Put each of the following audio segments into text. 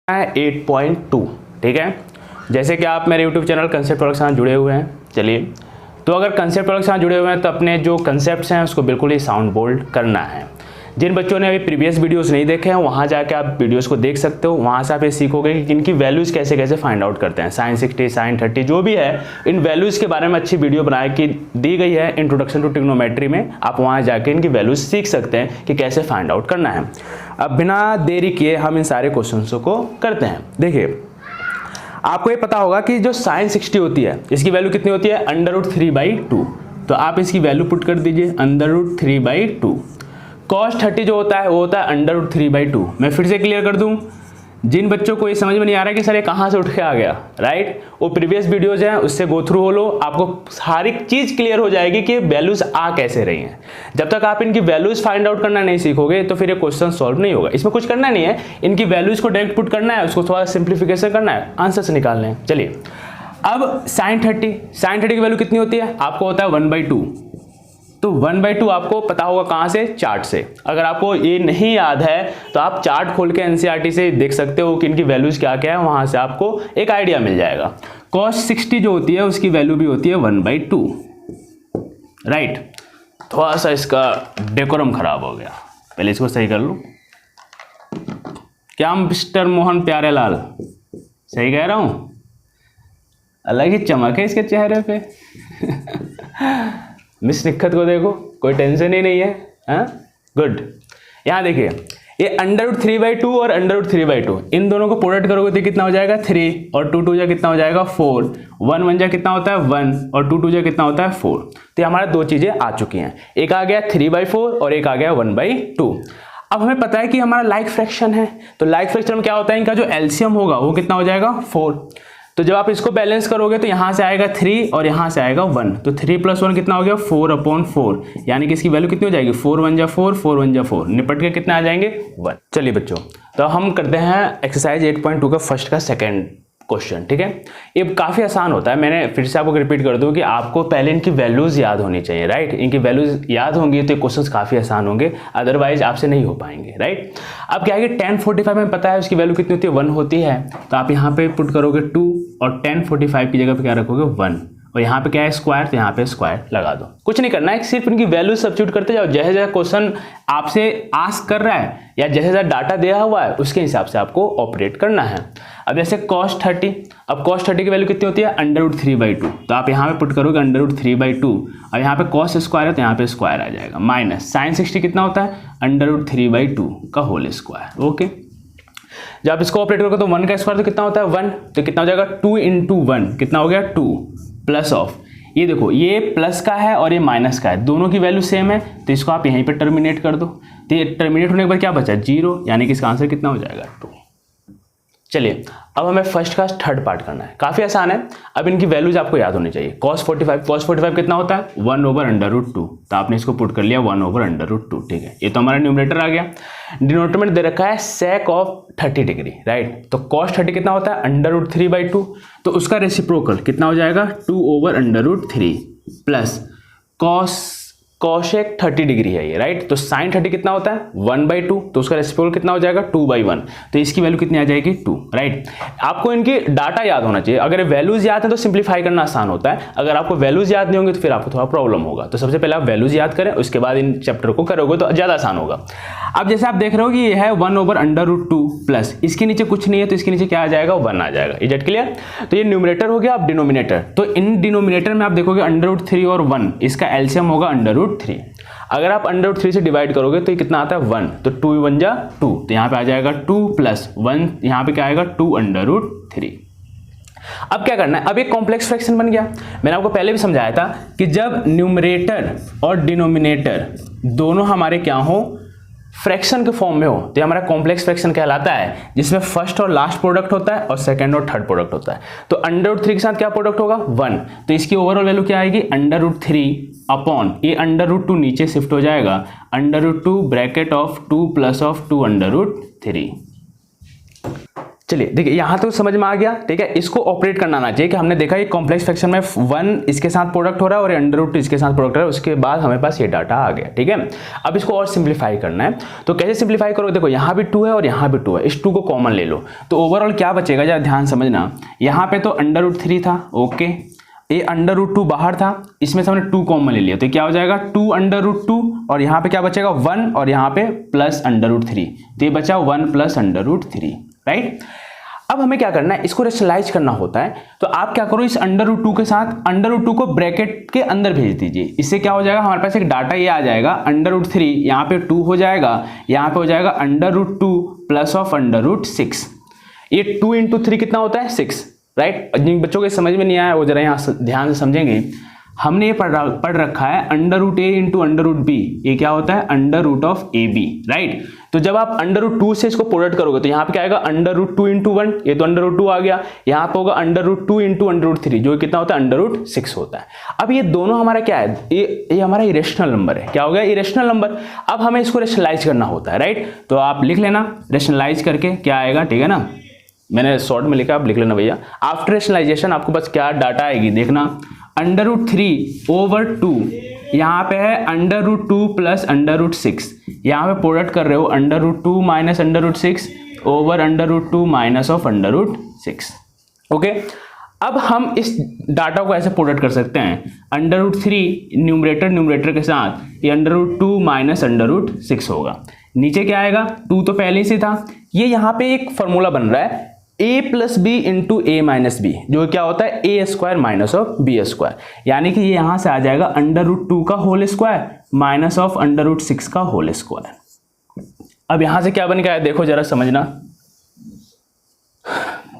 8.2। ठीक है, जैसे कि आप मेरे YouTube चैनल कंसेप्ट वर्क के साथ जुड़े हुए हैं, चलिए तो अगर कंसेप्ट वर्क के साथ जुड़े हुए हैं तो अपने जो कंसेप्ट्स हैं उसको बिल्कुल ही साउंड बोल्ड करना है। जिन बच्चों ने अभी प्रीवियस वीडियोस नहीं देखे हैं वहाँ जाके आप वीडियोस को देख सकते हो, वहाँ से आप ये सीखोगे कि इनकी वैल्यूज़ कैसे कैसे फाइंड आउट करते हैं। sin 60 sin 30 जो भी है, इन वैल्यूज़ के बारे में अच्छी वीडियो बना के दी गई है इंट्रोडक्शन टू ट्रिग्नोमेट्री में, आप वहाँ जाके इनकी वैल्यूज़ सीख सकते हैं कि कैसे फाइंड आउट करना है। अब बिना देरी किए हम इन सारे क्वेश्चंस को करते हैं। देखिए, आपको ये पता होगा कि जो sin 60 होती है इसकी वैल्यू कितनी होती है, √3/2। तो आप इसकी वैल्यू पुट कर दीजिए √3/2। cos 30 जो होता है वो होता है √3/2। मैं फिर से क्लियर कर दूं, जिन बच्चों को ये समझ में नहीं आ रहा है कि सर ये कहाँ से उठ के आ गया, राइट, वो प्रीवियस वीडियोज हैं उससे गो थ्रू हो लो, आपको हर एक चीज़ क्लियर हो जाएगी कि वैल्यूज आ कैसे रही हैं। जब तक आप इनकी वैल्यूज फाइंड आउट करना नहीं सीखोगे तो फिर ये क्वेश्चन सॉल्व नहीं होगा। इसमें कुछ करना नहीं है, इनकी वैल्यूज को डायरेक्ट पुट करना है, उसको थोड़ा सिंप्लीफिकेशन करना है, आंसर्स निकालने हैं। चलिए, अब sin 30 की वैल्यू कितनी होती है, आपको होता है 1/2। तो 1/2 आपको पता होगा कहाँ से, चार्ट से। अगर आपको ये नहीं याद है तो आप चार्ट खोल के एनसीईआरटी से देख सकते हो कि इनकी वैल्यूज क्या क्या है, वहां से आपको एक आइडिया मिल जाएगा। cos 60 जो होती है उसकी वैल्यू भी होती है 1/2, राइट। थोड़ा सा इसका डेकोरम खराब हो गया, पहले इसको सही कर लूं। क्या मिस्टर मोहन प्यारे लाल सही कह रहा हूं? अलग ही चमक है इसके चेहरे पे। मिस निखत को देखो, कोई टेंशन ही नहीं है, हाँ, गुड। यहाँ देखिए, ये √3/2 और √3/2 इन दोनों को प्रोडक्ट करोगे तो कितना हो जाएगा 3, और 2 2 जा कितना हो जाएगा 4, 1 1 जा कितना होता है 1, और 2 2 जा कितना होता है 4। तो हमारा दो चीजें आ चुकी हैं, एक आ गया 3/4 और एक आ गया 1/2। अब हमें पता है कि हमारा लाइक फ्रैक्शन है, तो लाइक फ्रैक्शन में क्या होता है, इनका जो एलसीएम होगा वो कितना हो जाएगा 4। तो जब आप इसको बैलेंस करोगे तो यहाँ से आएगा 3 और यहाँ से आएगा 1, तो 3 + 1 कितना हो गया 4/4, यानी कि इसकी वैल्यू कितनी हो जाएगी 4 1 जा 4, 4 1 जा 4, निपट के कितने आ जाएंगे 1। चलिए बच्चों, तो हम करते हैं एक्सरसाइज 8.2 का फर्स्ट का सेकंड क्वेश्चन। ठीक है, ये काफ़ी आसान होता है। मैंने फिर से आपको रिपीट कर दूं कि आपको पहले इनकी वैल्यूज़ याद होनी चाहिए, राइट। इनकी वैल्यूज़ याद होंगी तो क्वेश्चंस काफ़ी आसान होंगे, अदरवाइज आपसे नहीं हो पाएंगे, राइट। अब क्या है कि 1045 में पता है उसकी वैल्यू कितनी होती है 1 होती है, तो आप यहाँ पे पुट करोगे 2 और 1045 की जगह पे क्या रखोगे 1, और यहाँ पे क्या है स्क्वायर, तो यहाँ पे स्क्वायर लगा दो। कुछ नहीं करना है, सिर्फ इनकी वैल्यू सब्स्टिट्यूट करते जाओ। जैसे जैसे क्वेश्चन आपसे आस्क कर रहा है या जैसे जैसा डाटा दिया हुआ है उसके हिसाब से आपको ऑपरेट करना है। अब जैसे cos 30, अब cos 30 की वैल्यू कितनी होती है √3/2, तो आप यहाँ पे पुट करोगे √3/2, और यहाँ पे cos स्क्वायर है तो यहाँ पे स्क्वायर आ जाएगा, माइनस sin 60 कितना होता है √3/2 का होल स्क्वायर। ओके, जब आप इसको ऑपरेट करोगे तो 1 का स्क्वायर तो कितना होता है 1, तो कितना हो जाएगा 2 × 1 कितना हो गया 2, प्लस ऑफ, ये देखो ये प्लस का है और ये माइनस का है, दोनों की वैल्यू सेम है, तो इसको आप यहीं पे टर्मिनेट कर दो। तो ये टर्मिनेट होने के बाद क्या बचा 0, यानी कि इसका आंसर कितना हो जाएगा 2। चलिए, अब हमें फर्स्ट का थर्ड पार्ट करना है, काफ़ी आसान है। अब इनकी वैल्यूज आपको याद होनी चाहिए। cos 45 कितना होता है 1/√2, तो आपने इसको पुट कर लिया 1/√2। ठीक है, ये तो हमारा न्यूमरेटर आ गया। डिनोमिनेटर में दे रखा है sec of 30 डिग्री, राइट। तो cos 30 कितना होता है √3/2, तो उसका रेसिप्रोकल कितना हो जाएगा 2/√3 प्लस cosec 30 डिग्री है ये, राइट। तो sin 30 कितना होता है 1/2, तो उसका रेसिप्रोकल कितना हो जाएगा 2/1, तो इसकी वैल्यू कितनी आ जाएगी 2, राइट। आपको इनकी डाटा याद होना चाहिए। अगर वैल्यूज याद है तो सिंप्लीफाई करना आसान होता है, अगर आपको वैल्यूज याद नहीं होंगे तो फिर आपको थोड़ा प्रॉब्लम होगा। तो सबसे पहले आप वैल्यूज याद करें, उसके बाद इन चैप्टर को करोगे तो ज़्यादा आसान होगा। अब जैसे आप देख रहे हो कि ये है 1/√2 प्लस इसके नीचे कुछ नहीं है, तो इसके नीचे क्या आ जाएगा 1 आ जाएगा। Is it clear? तो ये न्यूमरेटर हो गया। अब डिनोमिनेटर, तो इन डिनोमिनेटर में आप देखोगे √3 और 1, इसका एलसीएम होगा √3। अगर आप √3 से डिवाइड करोगे तो ये कितना आता है 1, तो 2 1 जा 2, तो यहाँ पे आ जाएगा 2 + 1, यहाँ पे क्या आएगा 2/√3। अब क्या करना है, अब एक कॉम्प्लेक्स फ्रैक्शन बन गया। मैंने आपको पहले भी समझाया था कि जब न्यूमरेटर और डिनोमिनेटर दोनों हमारे क्या हो फ्रैक्शन के फॉर्म में हो तो हमारा कॉम्प्लेक्स फ्रैक्शन कहलाता है, जिसमें फर्स्ट और लास्ट प्रोडक्ट होता है और सेकंड और थर्ड प्रोडक्ट होता है। तो √3 के साथ क्या प्रोडक्ट होगा 1, तो इसकी ओवरऑल वैल्यू क्या आएगी √3 अपॉन ये √2 नीचे शिफ्ट हो जाएगा √2 ब्रैकेट ऑफ 2 + 2/√3। चलिए देखिए यहाँ तो समझ में आ गया, ठीक है। इसको ऑपरेट करना आना चाहिए कि हमने देखा ये कॉम्प्लेक्स फ्रैक्शन में 1 इसके साथ प्रोडक्ट हो रहा है और अंडर रूट इसके साथ प्रोडक्ट हो रहा है, उसके बाद हमारे पास ये डाटा आ गया, ठीक है। अब इसको और सिंप्लीफाई करना है, तो कैसे सिंप्लीफाई करोगे, देखो यहाँ भी 2 है और यहाँ भी 2 है, इस 2 को कॉमन ले लो, तो ओवरऑल क्या बचेगा, जरा ध्यान समझना। यहाँ पे तो अंडर रूट 3 था, ओके, ये अंडर रूट 2 बाहर था, इसमें से हमने 2 कॉमन ले लिया, तो क्या हो जाएगा 2 अंडर रूट 2 और यहाँ पे क्या बचेगा 1 और यहाँ पे प्लस अंडर रूट 3, तो ये बचा 1 प्लस अंडर रूट 3, राइट। अब हमें क्या करना है, इसको रेशनलाइज करना होता है, तो आप क्या करो, इस अंडर रूट 2 के साथ अंडर रूट 2 को ब्रैकेट के अंदर भेज दीजिए। इससे क्या हो जाएगा, हमारे पास एक डाटा ये आ जाएगा, अंडर रूट 3 यहाँ पे 2 हो जाएगा, यहाँ पे हो जाएगा under root 2 plus of under root 6। ये 2 इंटू 3 कितना होता है 6, राइट। जिन बच्चों के समझ में नहीं आया वो जरा यहाँ ध्यान से समझेंगे। हमने ये पढ़ रखा है under root A into under root B, ये क्या होता है under root of A B, right. तो जब आप अंडर रूट 2 से इसको प्रोडक्ट करोगे तो यहाँ पे क्या आएगा अंडर रूट 2 इंटू 1, ये तो अंडर रूट 2 आ गया, यहाँ पे होगा under root 2 into under root 3 जो कितना होता है अंडर रूट 6 होता है। अब ये दोनों हमारा क्या है, ये हमारा इरेशनल नंबर है, क्या हो गया इरेशनल नंबर। अब हमें इसको रेशनलाइज करना होता है, राइट। तो आप लिख लेना रेशनलाइज करके क्या आएगा, ठीक है ना, मैंने शॉर्ट में लिखा, आप लिख लेना भैया। आफ्टर रेशनलाइजेशन आपको बस क्या डाटा आएगी देखना, अंडर रूट 3 ओवर 2, यहाँ पे है under root 2 plus under root 6, यहाँ पे प्रोडक्ट कर रहे हो under root 2 minus under root 6 over under root 2 minus of under root 6, okay. अब हम इस डाटा को ऐसे प्रोडक्ट कर सकते हैं, अंडर रूट 3 न्यूमरेटर के साथ ये under root 2 minus under root 6 होगा, नीचे क्या आएगा 2 तो पहले से था, ये यहाँ पे एक फॉर्मूला बन रहा है a plus B into A minus B, जो क्या होता है A square minus of B square, यानी कि ये यहां से आ जाएगा अंडर रूट 2 का whole square minus of under root 6 का होल स्क्वायर। अब यहां से क्या बन गया है देखो जरा समझना,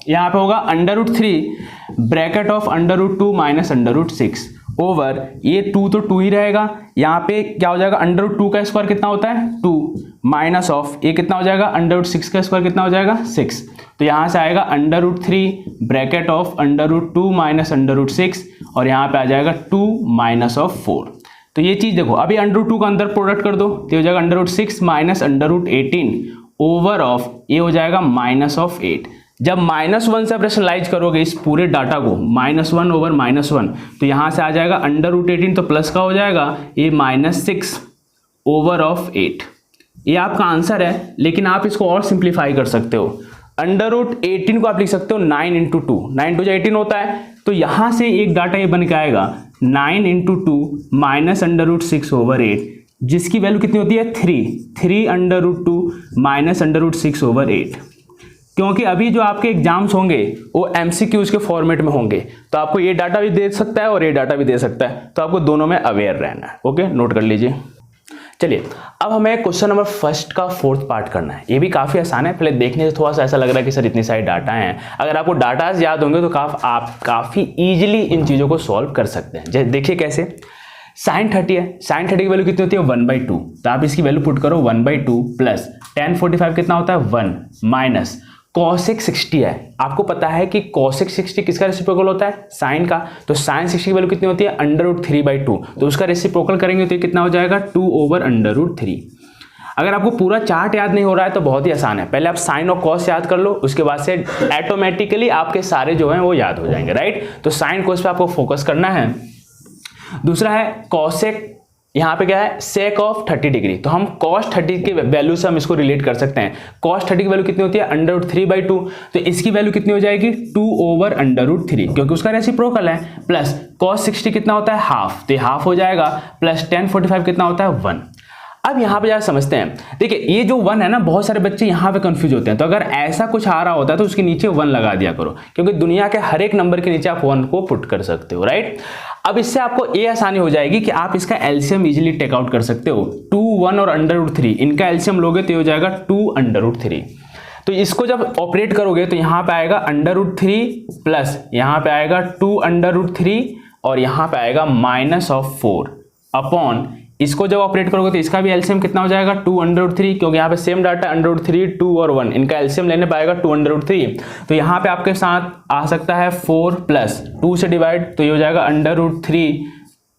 यहां पे होगा under root 3 bracket of under root 2 minus under root 6 over ये 2 तो 2 ही रहेगा, यहाँ पे क्या हो जाएगा अंडर रूट 2 का स्क्वायर कितना होता है 2 माइनस ऑफ ये कितना हो जाएगा अंडर रूट 6 का स्क्वायर कितना हो जाएगा 6, तो यहाँ से आएगा under root 3 bracket of under root 2 minus under root 6 और यहाँ पे आ जाएगा 2 माइनस ऑफ 4। तो ये चीज देखो अभी अंडर रूट 2 का अंदर प्रोडक्ट कर दो तो हो जाएगा under root 6 minus under root 18 over of ये हो जाएगा माइनस ऑफ 8। जब -1 से आप रेशनलाइज करोगे इस पूरे डाटा को -1 ओवर -1 तो यहाँ से आ जाएगा अंडर रूट 18 तो प्लस का हो जाएगा ये -6 ओवर ऑफ 8। ये आपका आंसर है, लेकिन आप इसको और सिंप्लीफाई कर सकते हो। अंडर रूट 18 को आप लिख सकते हो 9 इंटू 2, 9 टू 18 होता है, तो यहाँ से एक डाटा ये बन के आएगा 9 into 2 minus under root 6 over 8, जिसकी वैल्यू कितनी होती है 3 under root 2 minus under root 6 over 8। क्योंकि अभी जो आपके एग्जाम्स होंगे वो एमसीक्यूज के फॉर्मेट में होंगे, तो आपको ये डाटा भी दे सकता है और ये डाटा भी दे सकता है, तो आपको दोनों में अवेयर रहना है। ओके, नोट कर लीजिए। चलिए अब हमें क्वेश्चन नंबर फर्स्ट का 4th पार्ट करना है। ये भी काफ़ी आसान है, पहले देखने से थोड़ा सा ऐसा लग रहा है कि सर इतनी सारी डाटा हैं। अगर आपको डाटा याद होंगे तो आप काफ़ी ईजिली इन चीज़ों को सॉल्व कर सकते हैं। जैसे देखिए कैसे, sin 30 है, sin 30 की वैल्यू कितनी होती है 1/2, तो आप इसकी वैल्यू पुट करो 1/2 प्लस tan 45 कितना होता है 1 माइनस cosec 60 है। आपको पता है कि cosec 60 किसका रेसिप्रोकल होता है साइन का, तो sin 60 की वैल्यू कितनी होती है √3/2, तो उसका रेसिप्रोकल करेंगे तो कितना हो जाएगा 2 ओवर √3। अगर आपको पूरा चार्ट याद नहीं हो रहा है तो बहुत ही आसान है, पहले आप साइन और कॉस याद कर लो, उसके बाद से ऑटोमेटिकली आपके सारे जो हैं वो याद हो जाएंगे, राइट। तो साइन कॉस पे आपको फोकस करना है। दूसरा है cosec, यहाँ पे क्या है sec ऑफ 30 डिग्री, तो हम cos 30 के वैल्यू से हम इसको रिलेट कर सकते हैं। cos 30 की वैल्यू कितनी होती है √3/2, तो इसकी वैल्यू कितनी हो जाएगी 2 ओवर √3 क्योंकि उसका रेसिप्रोकल है, प्लस cos 60 कितना होता है हाफ, तो हाफ हो जाएगा, प्लस tan 45 कितना होता है 1। अब यहाँ पे जरा समझते हैं, देखिए ये जो 1 है ना, बहुत सारे बच्चे यहाँ पे कंफ्यूज होते हैं, तो अगर ऐसा कुछ आ रहा होता है तो उसके नीचे 1 लगा दिया करो, क्योंकि दुनिया के हर एक नंबर के नीचे आप 1 को पुट कर सकते हो, राइट। अब इससे आपको ये आसानी हो जाएगी कि आप इसका एलसीएम इजीली टेक आउट कर सकते हो। 2, 1 और √3 इनका एलसीएम लोगे तो ये हो जाएगा 2 √3। तो इसको जब ऑपरेट करोगे तो यहाँ पे आएगा √3 प्लस यहाँ पे आएगा 2 √3 और यहाँ पे आएगा -4 अपॉन, इसको जब ऑपरेट करोगे तो इसका भी एलसीएम कितना हो जाएगा 2 √3, क्योंकि यहाँ पे सेम डाटा √3, 2 और 1 इनका एलसीएम लेने पाएगा 2 √3, तो यहाँ पे आपके साथ आ सकता है 4 प्लस 2 से डिवाइड, तो ये हो जाएगा √3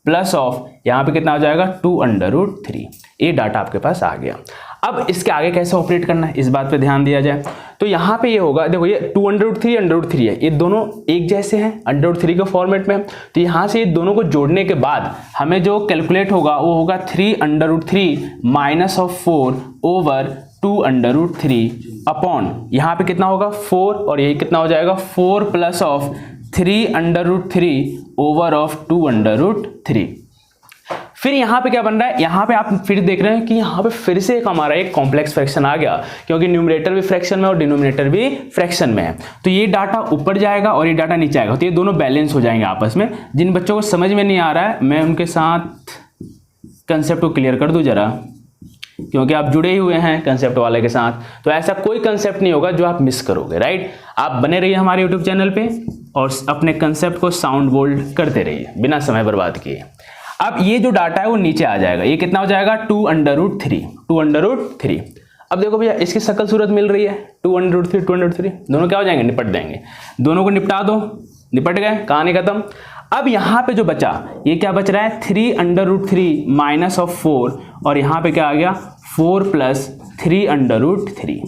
प्लस ऑफ यहाँ पे कितना हो जाएगा 2 √3। ये डाटा आपके पास आ गया। अब इसके आगे कैसे ऑपरेट करना है इस बात पे ध्यान दिया जाए। तो यहाँ पे ये होगा, देखो ये 2√3 है, ये दोनों एक जैसे हैं, √3 के फॉर्मेट में। तो यहाँ से ये दोनों को जोड़ने के बाद हमें जो कैलकुलेट होगा वो होगा 3√3 -4 ओवर 2√3 अपॉन यहाँ पे कितना होगा 4, और यही कितना हो जाएगा 4 प्लस ऑफ 3√3 ओवर ऑफ 2√3। फिर यहाँ पे क्या बन रहा है, यहाँ पे आप फिर देख रहे हैं कि यहाँ पे फिर से एक हमारा एक कॉम्प्लेक्स फ्रैक्शन आ गया, क्योंकि न्यूमरेटर भी फ्रैक्शन में और डिनोमिनेटर भी फ्रैक्शन में है। तो ये डाटा ऊपर जाएगा और ये डाटा नीचे आएगा, तो ये दोनों बैलेंस हो जाएंगे आपस में। जिन बच्चों को समझ में नहीं आ रहा है मैं उनके साथ कंसेप्ट को क्लियर कर दूं जरा, क्योंकि आप जुड़े ही हुए हैं कंसेप्ट वाले के साथ, तो ऐसा कोई कंसेप्ट नहीं होगा जो आप मिस करोगे, राइट। आप बने रहिए हमारे यूट्यूब चैनल पे और अपने कंसेप्ट को साउंड बोल्ड करते रहिए बिना समय बर्बाद किए। अब ये जो डाटा है वो नीचे आ जाएगा, ये कितना हो जाएगा 2√3। अब देखो भैया इसकी शक्ल सूरत मिल रही है, 2√3 दोनों क्या हो जाएंगे, निपट जाएंगे। दोनों को निपटा दो, निपट गए, कहानी खत्म। अब यहाँ पे जो बचा ये क्या बच रहा है 3√3 -4, और यहाँ पे क्या आ गया 4 + 3√3।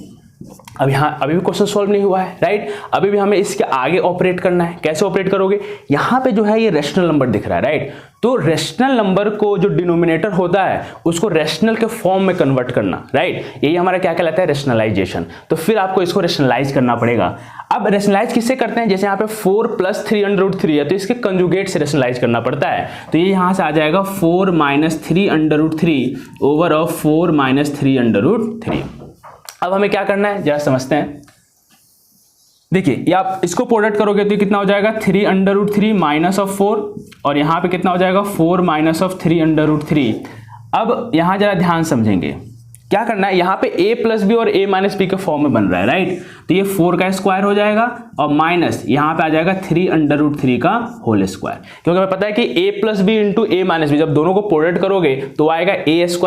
अब यहाँ अभी भी क्वेश्चन सॉल्व नहीं हुआ है, राइट। अभी भी हमें इसके आगे ऑपरेट करना है। कैसे ऑपरेट करोगे, यहाँ पे जो है ये रेशनल नंबर दिख रहा है, राइट। तो रेशनल नंबर को जो डिनोमिनेटर होता है उसको रेशनल के फॉर्म में कन्वर्ट करना, राइट। यही हमारा क्या कहलाता है, रेशनलाइजेशन। तो फिर आपको इसको रेशनलाइज करना पड़ेगा। अब रेशनलाइज किससे करते हैं, जैसे यहाँ पे 4 + 3√3 है तो इसके कंजुगेट से रेशनलाइज करना पड़ता है। तो ये यहाँ से आ जाएगा 4 - 3√3 ओवर ऑफ 4 - 3√3। अब हमें क्या करना है जरा समझते हैं। देखिए ये आप इसको प्रोडक्ट करोगे तो कितना हो जाएगा 3√3 -4, और यहाँ पे कितना हो जाएगा 4 - 3√3। अब यहाँ जरा ध्यान समझेंगे क्या करना है, यहाँ पे a + b और a - b के फॉर्म में बन रहा है, राइट। तो ये 4 का स्क्वायर हो जाएगा और माइनस यहाँ पे आ जाएगा 3√3 का होल स्क्वायर, क्योंकि हमें पता है कि a + b × a - b जब दोनों को प्रोडक्ट करोगे तो आएगा a² -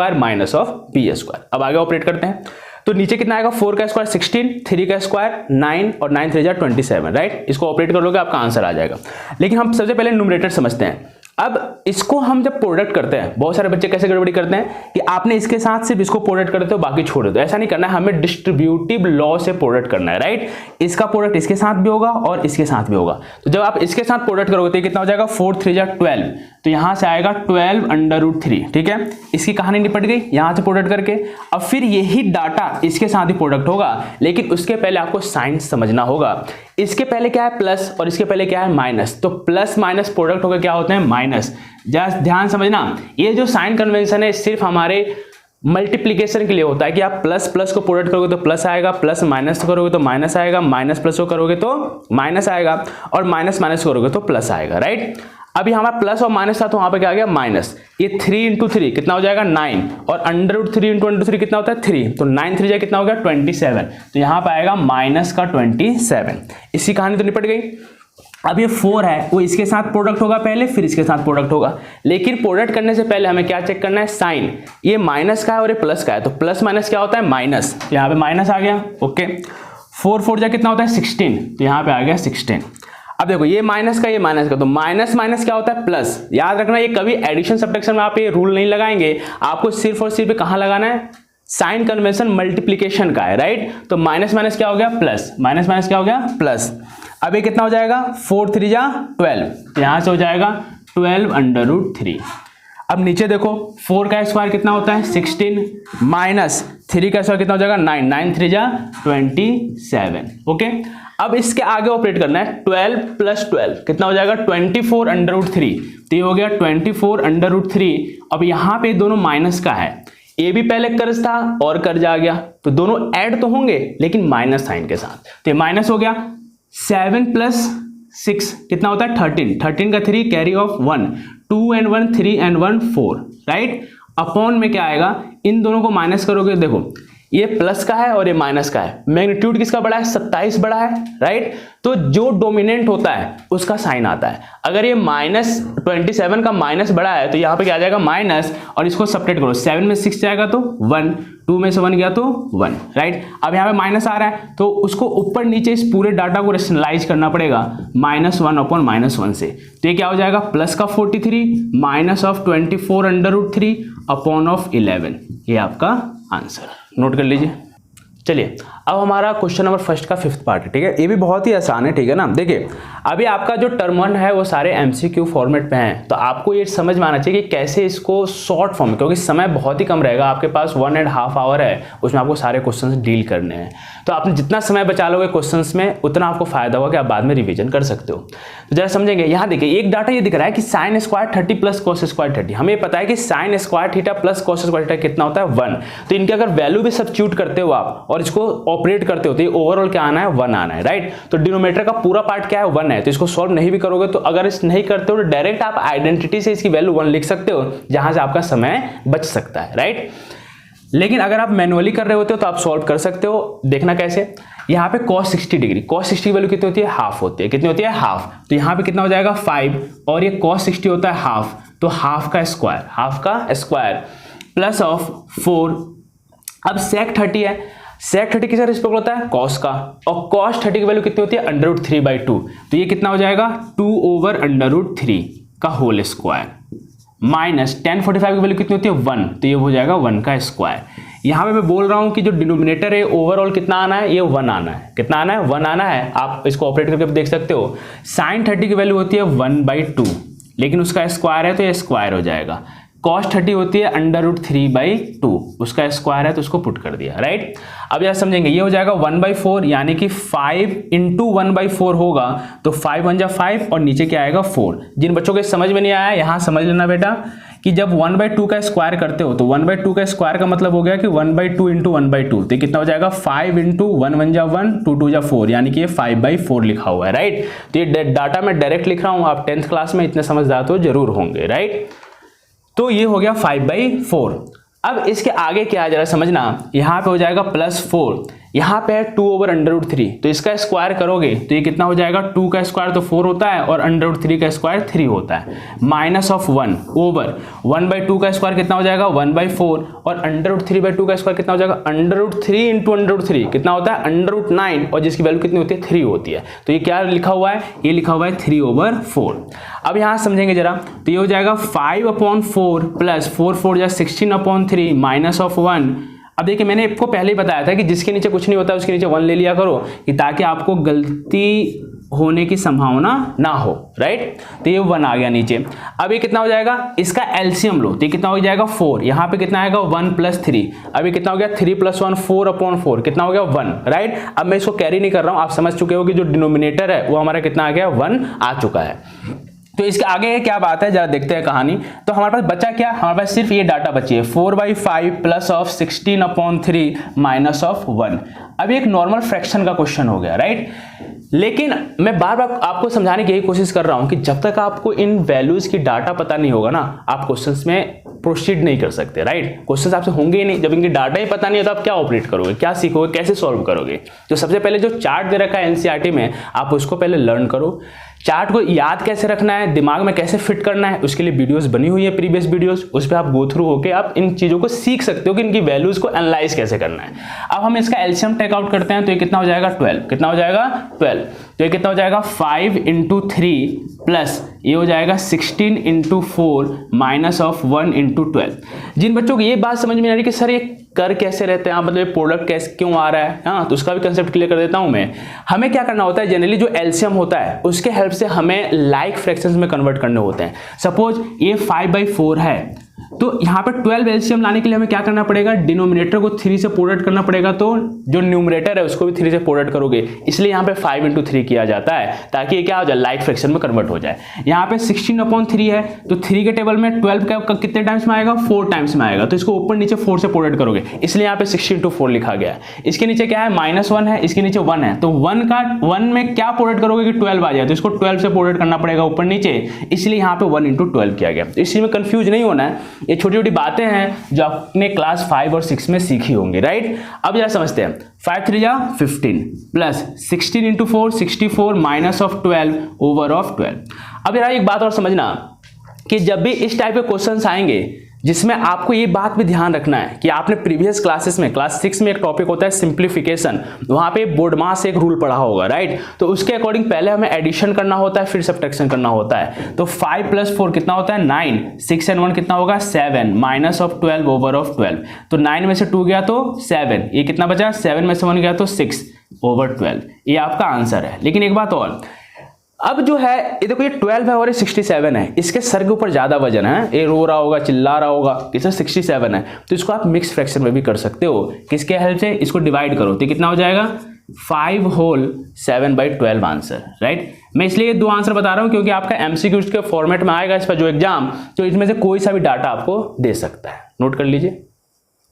b²। अब आगे ऑपरेट करते हैं। तो नीचे कितना आएगा 4 का स्क्वायर 16, 3 का स्क्वायर 9 और 9 3 27, राइट। इसको ऑपरेट कर लोगे आपका आंसर आ जाएगा। लेकिन हम सबसे पहले न्यूमरेटर समझते हैं। अब इसको हम जब प्रोडक्ट करते हैं, बहुत सारे बच्चे कैसे गड़बड़ी करते हैं कि आपने इसके साथ सिर्फ इसको प्रोडक्ट करते हो बाकी छोड़ दो। ऐसा नहीं करना है, हमें डिस्ट्रीब्यूटिव लॉ से प्रोडक्ट करना है, राइट। इसका प्रोडक्ट इसके साथ भी होगा और इसके साथ भी होगा। तो जब आप इसके साथ प्रोडक्ट करोगे तो कितना हो जाएगा 4 3 12, तो यहां से आएगा 12√3, ठीक है। इसकी कहानी निपट गई यहां से प्रोडक्ट करके। अब फिर यही डाटा इसके साथ ही प्रोडक्ट होगा, लेकिन उसके पहले आपको साइन समझना होगा। इसके पहले क्या है प्लस और इसके पहले क्या है माइनस, तो प्लस माइनस प्रोडक्ट होकर क्या होते हैं माइनस। जस्ट ध्यान समझना, ये जो साइन कन्वेंशन है सिर्फ हमारे मल्टीप्लिकेशन के लिए होता है कि आप प्लस प्लस को प्रोडक्ट करोगे तो प्लस आएगा, प्लस माइनस करोगे तो माइनस आएगा, माइनस प्लस को करोगे तो माइनस आएगा, और माइनस माइनस करोगे तो प्लस आएगा, राइट। अभी हमारा प्लस और माइनस था तो वहां पे क्या आ गया माइनस। ये 3 × 3 कितना हो जाएगा 9, और √3 × 3 कितना होता है 3, तो 9 3 कितना हो गया 27, तो यहाँ पे आएगा माइनस का 27। इसकी कहानी तो निपट गई। अब ये 4 है वो इसके साथ प्रोडक्ट होगा पहले, फिर इसके साथ प्रोडक्ट होगा, लेकिन प्रोडक्ट करने से पहले हमें क्या चेक करना है साइन। ये माइनस का है और ये प्लस का है, तो प्लस माइनस क्या होता है माइनस, तो यहाँ पे माइनस आ गया, ओके। 4 4 कितना होता है 16, तो यहाँ पे आ गया 16। अब देखो ये माइनस का ये माइनस का, तो माइनस माइनस क्या होता है प्लस। याद रखना ये कभी एडिशन सब्ट्रैक्शन में आप ये रूल नहीं लगाएंगे, आपको सिर्फ और सिर्फ कहां लगाना है साइन कन्वेंशन मल्टीप्लिकेशन का है, राइट। तो माइनस माइनस क्या हो गया प्लस, माइनस माइनस क्या हो गया प्लस। अब ये कितना हो जाएगा 4 3 12, यहां से हो जाएगा 12√3। अब नीचे देखो 4 का स्क्वायर कितना होता है 16, माइनस 3 का स्क्वायर कितना हो जाएगा 9, 9 3 27, ओके। अब इसके आगे ऑपरेट करना है 12 + 12 कितना हो जाएगा 24√3, तो ये हो गया 24√3। अब यहाँ पे दोनों माइनस का है, ए भी पहले कर्ज था और कर्ज आ गया, तो दोनों ऐड तो होंगे लेकिन माइनस साइन के साथ, तो ये माइनस हो गया। 7 + 6 कितना होता है 13, 13 का 3 carry off 1, 2 and 1 3 and 1 4, right. Upon में क्या आएगा, इन दोनों को माइनस करोगे, देखो ये प्लस का है और ये माइनस का है, मैग्नीट्यूड किसका बड़ा है 27 बड़ा है, राइट। तो जो डोमिनेंट होता है उसका साइन आता है। अगर ये -27 का माइनस बड़ा है तो यहाँ पे क्या आ जाएगा माइनस, और इसको सब्ट्रैक्ट करो, 7 में 6 जाएगा तो 1, 2 में से 1 गया तो 1, राइट। अब यहाँ पे माइनस आ रहा है तो उसको ऊपर नीचे इस पूरे डाटा को रेशनलाइज करना पड़ेगा -1/-1 से, तो ये क्या हो जाएगा प्लस का 43 माइनस ऑफ 24√3 अपॉन ऑफ 11, ये आपका आंसर। नोट कर लीजिए। चलिए अब हमारा क्वेश्चन नंबर फर्स्ट का 5th पार्ट है, ठीक है। ये भी बहुत ही आसान है, ठीक है ना। देखिए अभी आपका जो टर्म 1 है वो सारे MCQ फॉर्मेट पे हैं, तो आपको ये समझ में आना चाहिए कि कैसे इसको शॉर्ट फॉर्म में, क्योंकि समय बहुत ही कम रहेगा आपके पास, 1.5 आवर है, उसमें आपको सारे क्वेश्चन डील करने हैं। तो आपने जितना समय बचा लोगे क्वेश्चंस में उतना आपको फायदा होगा कि आप बाद में रिवीजन कर सकते हो। तो जरा समझेंगे, यहाँ देखिए एक डाटा ये दिख रहा है कि sin square 30 plus cos square 30। हमें पता है कि sin square theta plus cos square theta कितना होता है 1। तो इनके अगर वैल्यू भी सब्स्टिट्यूट करते हो आप और इसको ऑपरेट करते हो तो ये ओवरऑल क्या आना है 1 आना है, राइट। तो डिनोमिनेटर का पूरा पार्ट क्या है 1 है, तो इसको सॉल्व नहीं भी करोगे तो अगर इस नहीं करते हो तो डायरेक्ट आप आइडेंटिटी से इसकी वैल्यू 1 लिख सकते हो, जहां से आपका समय बच सकता है, राइट। लेकिन अगर आप मैनुअली कर रहे होते हो तो आप सॉल्व कर सकते हो। देखना कैसे, यहाँ पे cos 60 डिग्री, cos 60 की वैल्यू कितनी होती है हाफ होती है, कितनी होती है हाफ। तो यहाँ पे कितना हो जाएगा 5 और ये cos 60 होता है हाफ, तो हाफ का स्क्वायर प्लस ऑफ 4। अब sec 30 है, sec 30 किसका रिस्पेक्ट होता है cos का, और cos 30 की वैल्यू कितनी होती है √3/2। तो ये कितना हो जाएगा 2/√3 का होल स्क्वायर माइनस tan 45 की वैल्यू कितनी होती है 1, तो ये हो जाएगा 1 का स्क्वायर। यहाँ पे मैं बोल रहा हूँ कि जो डिनोमिनेटर है ओवरऑल कितना आना है, ये 1 आना है। कितना आना है 1 आना है। आप इसको ऑपरेट करके देख सकते हो। sin 30 की वैल्यू होती है 1/2, लेकिन उसका स्क्वायर है तो ये स्क्वायर हो जाएगा। cos 30 होती है √3/2, उसका स्क्वायर है तो उसको पुट कर दिया, राइट। अब यार समझेंगे, ये हो जाएगा 1/4, यानी कि 5 × 1/4 होगा, तो 5 × 5 और नीचे क्या आएगा 4। जिन बच्चों के समझ में नहीं आया यहाँ समझ लेना बेटा कि जब 1/2 का स्क्वायर करते हो तो 1/2 का स्क्वायर का मतलब हो गया कि 1/2 × 1/2, तो कितना हो जाएगा 5 × 1 1 जा 1 2 2 जा 4, यानी कि ये 5/4 लिखा हुआ है, राइट। तो ये डाटा मैं डायरेक्ट लिख रहा हूँ, आप 10th क्लास में इतने समझदार तो जरूर होंगे, राइट। तो ये हो गया 5/4। अब इसके आगे क्या है जरा समझना, यहाँ पे हो जाएगा +4, यहाँ पे है 2/√3, तो इसका स्क्वायर करोगे तो ये कितना हो जाएगा 2 का स्क्वायर तो 4 होता है और √3 का स्क्वायर 3 होता है, माइनस ऑफ 1 ओवर 1/2 का स्क्वायर कितना हो जाएगा 1/4 और √3/2 का स्क्वायर कितना हो जाएगा √3 × √3 कितना होता है √9, और जिसकी वैल्यू कितनी होती है 3 होती है। तो ये क्या लिखा हुआ है, ये लिखा हुआ है 3/4। अब यहाँ समझेंगे जरा, तो ये हो जाएगा 5/4 प्लस 4 4 जा 16/3 माइनस ऑफ 1। अब देखिए मैंने आपको पहले ही बताया था कि जिसके नीचे कुछ नहीं होता उसके नीचे 1 ले लिया करो, कि ताकि आपको गलती होने की संभावना ना हो, राइट। तो ये 1 आ गया नीचे। अब ये कितना हो जाएगा, इसका एलसीएम लो, तो ये कितना हो जाएगा 4, यहाँ पे कितना आएगा 1 + 3, अब ये कितना हो गया 3 + 1 4/4 कितना हो गया 1, राइट। अब मैं इसको कैरी नहीं कर रहा हूँ, आप समझ चुके हो कि जो डिनोमिनेटर है वो हमारा कितना आ गया 1 आ चुका है। तो इसके आगे क्या बात है जरा देखते हैं कहानी। तो हमारे पास बचा क्या, हमारे पास सिर्फ ये डाटा बची है 4/5 प्लस ऑफ 16/3 माइनस ऑफ 1। अब एक नॉर्मल फ्रैक्शन का क्वेश्चन हो गया, राइट। लेकिन मैं बार बार आपको समझाने की यही कोशिश कर रहा हूं कि जब तक आपको इन वैल्यूज की डाटा पता नहीं होगा ना, आप क्वेश्चंस में प्रोसीड नहीं कर सकते, राइट। क्वेश्चंस आपसे होंगे ही नहीं, जब इनकी डाटा ही पता नहीं है तो आप क्या ऑपरेट करोगे, क्या सीखोगे, कैसे सॉल्व करोगे। तो सबसे पहले जो चार्ट दे रखा है एनसीईआरटी में, आप उसको पहले लर्न करो। चार्ट को याद कैसे रखना है, दिमाग में कैसे फिट करना है, उसके लिए वीडियोस बनी हुई है, प्रीवियस वीडियोस, उस पर आप गो थ्रू होके आप इन चीजों को सीख सकते हो कि इनकी वैल्यूज को एनालाइज कैसे करना है। अब हम इसका एलसीएम टेक आउट करते हैं, तो ये कितना हो जाएगा 12, कितना हो जाएगा 12, तो ये कितना हो जाएगा 5 × 3 प्लस ये हो जाएगा 16 × 4 माइनस ऑफ 1 × 12। जिन बच्चों को ये बात समझ में आ रही कि सर ये कर कैसे रहते हैं, मतलब प्रोडक्ट कैसे क्यों आ रहा है, हाँ, तो उसका भी कंसेप्ट क्लियर कर देता हूं मैं। हमें क्या करना होता है, जनरली जो एलसीएम होता है उसके हेल्प से हमें लाइक फ्रैक्शंस में कन्वर्ट करने होते हैं। सपोज ये 5/4 है, तो यहाँ पे 12 एलसीएम लाने के लिए हमें क्या करना पड़ेगा, डिनोमिनेटर को 3 से प्रोडक्ट करना पड़ेगा, तो जो न्यूमरेटर है उसको भी 3 से प्रोडक्ट करोगे, इसलिए यहाँ पे 5 × 3 किया जाता है ताकि ये क्या हो जाए, लाइक फ्रैक्शन में कन्वर्ट हो जाए। यहाँ पे 16/3 है, तो 3 के टेबल में 12 का कितने टाइम्स में आएगा, 4 टाइम्स में आएगा, तो इसको ऊपर नीचे 4 से प्रोडक्ट करोगे, इसलिए यहाँ पे 16 × 4 लिखा गया है। इसके नीचे क्या है -1 है, इसके नीचे 1 है, तो 1 में क्या प्रोडक्ट करोगे कि 12 आ जाए, तो इसको 12 से प्रोडक्ट करना पड़ेगा ऊपर नीचे, इसलिए यहाँ पे 1 × 12 किया गया। तो इसी में कंफ्यूज नहीं होना है, ये छोटी छोटी बातें हैं जो आपने क्लास 5 और 6 में सीखी होंगी, राइट। अब जरा समझते हैं, 5 × 3 = 15 plus 16 × 4 64 minus of 12 over of 12। अब यार एक बात और समझना कि जब भी इस टाइप के क्वेश्चंस आएंगे, जिसमें आपको ये बात भी ध्यान रखना है कि आपने प्रीवियस क्लासेस में क्लास 6 में एक टॉपिक होता है सिंप्लीफिकेशन, वहां पे बोर्डमास एक रूल पढ़ा होगा, राइट। तो उसके अकॉर्डिंग पहले हमें एडिशन करना होता है, फिर सब्ट्रैक्शन करना होता है। तो 5 + 4 कितना होता है 9, 6 and 1 कितना होगा 7, -12 ओवर ऑफ 12। तो 9 में से 2 गया तो 7, ये कितना बचा 7 में से 1 गया तो 6 ओवर 12, ये आपका आंसर है। लेकिन एक बात और, अब जो है ये देखो, ये 12 है और ये 67 है, इसके सर के ऊपर ज्यादा वजन है, ये रो रहा होगा चिल्ला रहा होगा, किससे 67 है, तो इसको आप मिक्स फ्रैक्शन में भी कर सकते हो। किसके हेल्प से, इसको डिवाइड करो तो कितना हो जाएगा 5 होल 7/12 आंसर, राइट। मैं इसलिए 2 आंसर बता रहा हूं क्योंकि आपका एमसीक्यूज के फॉर्मेट में आएगा इस पर जो एग्जाम, तो इसमें से कोई सा भी डाटा आपको दे सकता है, नोट कर लीजिए।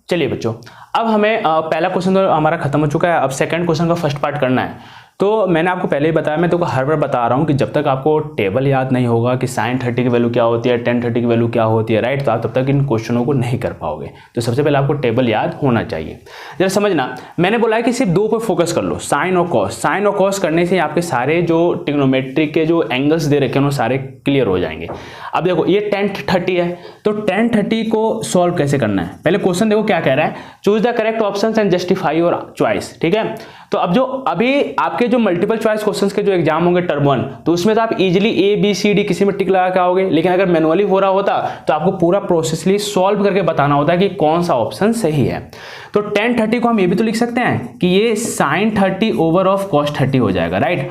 चलिए बच्चों, अब हमें पहला क्वेश्चन तो हमारा खत्म हो चुका है, अब सेकंड क्वेश्चन का फर्स्ट पार्ट करना है। तो मैंने आपको पहले ही बताया, मैं तो हर बार बता रहा हूँ कि जब तक आपको टेबल याद नहीं होगा कि sin 30 की वैल्यू क्या होती है, tan 30 की वैल्यू क्या होती है, राइट, तो आप तब तक इन क्वेश्चनों को नहीं कर पाओगे। तो सबसे पहले आपको टेबल याद होना चाहिए। जरा समझना, मैंने बोला है कि सिर्फ 2 पर फोकस कर लो, साइन और कॉस। साइन और कॉस करने से आपके सारे जो ट्रिग्नोमेट्रिक के जो एंगल्स दे रखे हैं वो सारे क्लियर हो जाएंगे। अब देखो ये tan 30 है, तो tan 30 को सॉल्व कैसे करना है, पहले क्वेश्चन देखो क्या कह रहा है, choose the correct option and justify your choice, ठीक है। तो अब जो अभी आपके जो मल्टीपल चॉइस क्वेश्चंस के जो एग्जाम होंगे टर्म 1, तो उसमें तो आप easily A B C D किसी में टिक लगा के आओगे, लेकिन अगर मैनुअली हो रहा होता तो आपको पूरा प्रोसेसली सॉल्व करके बताना होता है कि कौन सा ऑप्शन सही है। तो tan 30 को हम ये भी तो लिख सकते हैं कि ये sin 30 ओवर ऑफ cos 30 हो जाएगा, राइट।